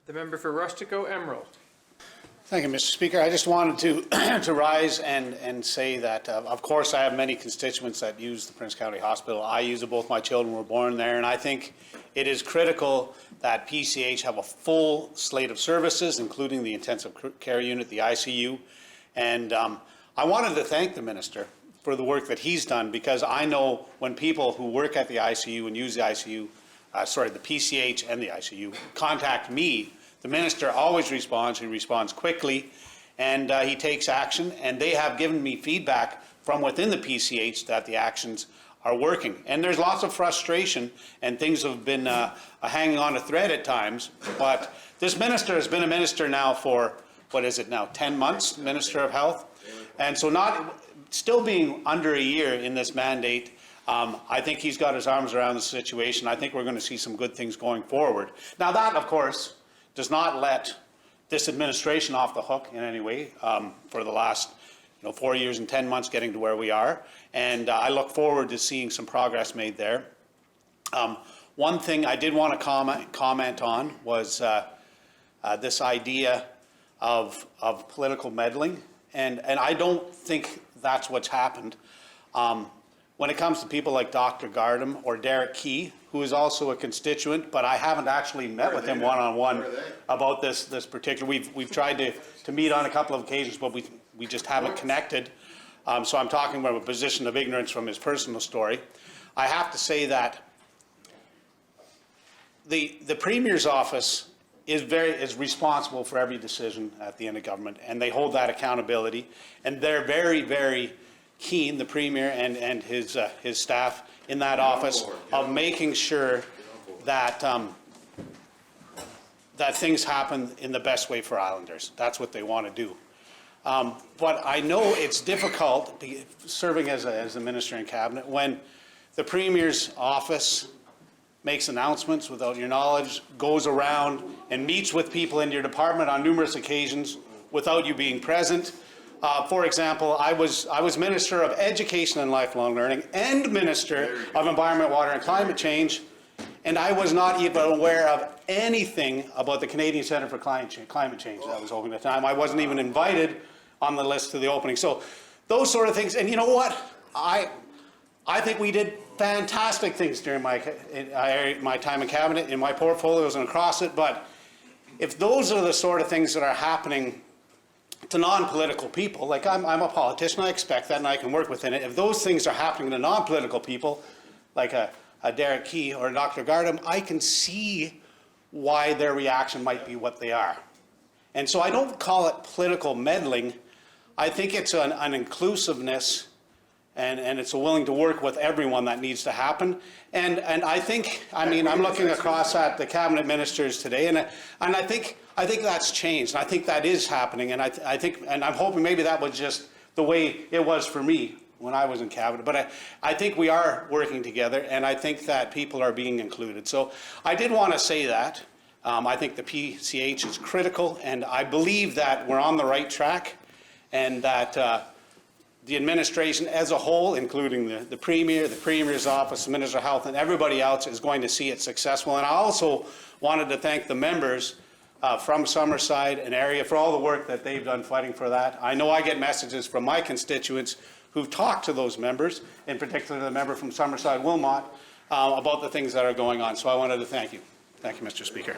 The member for Rustico Emerald. Thank you, Mr. Speaker. I just wanted to to rise and say that, of course, I have many constituents that use the Prince County Hospital. I use it. Both my children were born there, and I think it is critical that PCH have a full slate of services, including the intensive care unit, the ICU. And I wanted to thank the minister for the work that he's done, because I know when people who work at the ICU and use the ICU, the PCH and the ICU, contact me, the minister always responds. He responds quickly, and he takes action. And they have given me feedback from within the PCH that the actions are working. And there's lots of frustration, and things have been hanging on a thread at times. But this minister has been a minister now for, what is it now, 10 months, Minister of Health. And so still being under a year in this mandate, I think he's got his arms around the situation. I think we're going to see some good things going forward. Now that, of course, does not let this administration off the hook in any way for the last 4 years and 10 months getting to where we are. And I look forward to seeing some progress made there. One thing I did want to comment on was this idea of political meddling. And I don't think that's what's happened. When it comes to people like Dr. Gardam or Derek Key, who is also a constituent, but I haven't actually met with him one-on-one about this particular. We've tried to meet on a couple of occasions, but we just haven't connected. So I'm talking from a position of ignorance from his personal story. I have to say that the Premier's office is responsible for every decision at the end of government, and they hold that accountability, and they're very, very keen, the Premier and his staff in that office, of making sure that that things happen in the best way for Islanders. That's what they want to do. But I know it's difficult serving as a minister in cabinet when the Premier's office makes announcements without your knowledge, goes around and meets with people in your department on numerous occasions without you being present. For example, I was Minister of Education and Lifelong Learning and Minister of Environment, Water and Climate Change, and I was not even aware of anything about the Canadian Centre for Climate Change that was open at the time. I wasn't even invited on the list to the opening. So those sort of things. And you know what? I think we did fantastic things during my time in cabinet, in my portfolios and across it. But if those are the sort of things that are happening to non-political people, like I'm a politician, I expect that and I can work within it. If those things are happening to non-political people, like a Derek Key or Dr. Gardam, I can see why their reaction might be what they are. And so I don't call it political meddling. I think it's an inclusiveness, and it's a willing to work with everyone that needs to happen. And I think, I'm looking across at the cabinet ministers today, and I think that's changed. I think that is happening, and I think, and I'm hoping maybe that was just the way it was for me when I was in cabinet. But I think we are working together, and I think that people are being included. So I did want to say that. I think the PCH is critical, and I believe that we're on the right track, and that the administration as a whole, including the Premier, the Premier's office, the Minister of Health, and everybody else is going to see it successful. And I also wanted to thank the members from Summerside and area for all the work that they've done fighting for that. I know I get messages from my constituents who've talked to those members, in particular the member from Summerside, Wilmot, about the things that are going on. So I wanted to thank you. Thank you, Mr. Speaker.